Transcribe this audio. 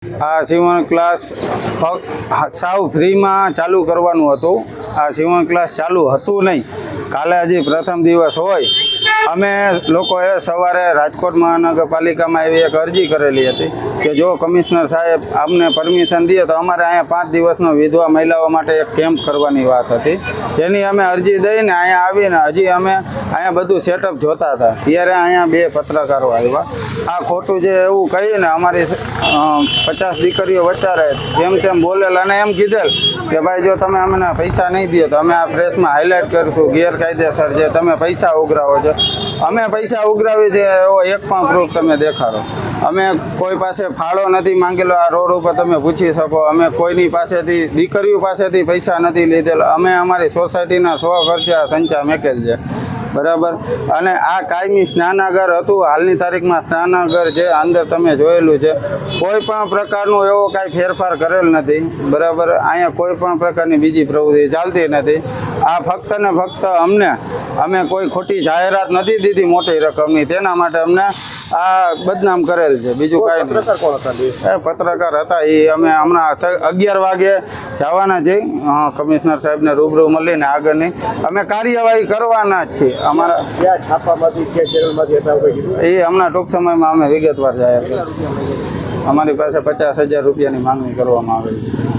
આ સીવણ ક્લાસ સાવ ફ્રીમાં ચાલુ કરવાનું હતું। આ સીવણ ક્લાસ ચાલુ હતું નહીં, કાલે હજી પ્રથમ દિવસ હોય। અમે લોકોએ સવારે રાજકોટ મહાનગરપાલિકામાં એવી એક અરજી કરેલી હતી કે જો કમિશનર સાહેબ અમને પરમિશન દે તો અમારે અહીંયા 5 દિવસનો વિધવા મહિલાઓ માટે એક કેમ્પ કરવાની વાત હતી, જેની અમે અરજી દઈને અહીંયા આવીને હજી અમે અહીંયા બધું સેટઅપ જોતા હતા ત્યારે અહીંયા 2 પત્રકારો આવ્યા। આ ખોટું છે એવું કહીને અમારી 50 દીકરીઓ વચારે જેમ તેમ બોલેલ અને એમ કીધેલ કે ભાઈ જો તમે અમને પૈસા નહીં દો તો અમે આ પ્રેસમાં હાઇલાઇટ કરીશું ગેરકાયદેસર છે, તમે પૈસા ઉઘરાવો છો। અમે પૈસા ઉઘરાવી છે એવો એક પણ પ્રૂફ તમે દેખાડો। અમે કોઈ પાસે ફાળો નથી માંગેલો, આ રોડ ઉપર તમે પૂછી શકો। અમે કોઈની પાસેથી દીકરીઓ પાસેથી પૈસા નથી લીધેલા, અમે અમારી સોસાયટીના 100 ખર્ચા સંચા મેકેલ છે, બરાબર। અને આ કાયમી સ્નાનાગાર હતું, હાલની તારીખમાં સ્નાનાગાર છે, અંદર તમે જોયેલું છે, કોઈ પણ પ્રકારનું એવો કાંઈ ફેરફાર કરેલ નથી, બરાબર। અહીંયા કોઈ પણ પ્રકારની બીજી પ્રવૃત્તિ ચાલતી નથી। આ ફક્ત ને ફક્ત અમે કોઈ ખોટી જાહેરાત નથી દીધી મોટી રકમની, તેના માટે અમને આ બદનામ કરેલ છે, બીજું કાંઈ નહીં। પત્રકાર હતા એ અમે હમણાં 11 વાગે જવાના છીએ કમિશનર સાહેબને રૂબરૂ મળીને આગળની અમે કાર્યવાહી કરવાના જ છીએ। અમારા એ હમણાં ટૂંક સમયમાં અમે વિગતવાર જાહેર કરીશું। અમારી પાસે 50,000 રૂપિયાની માંગણી કરવામાં આવેલી છે।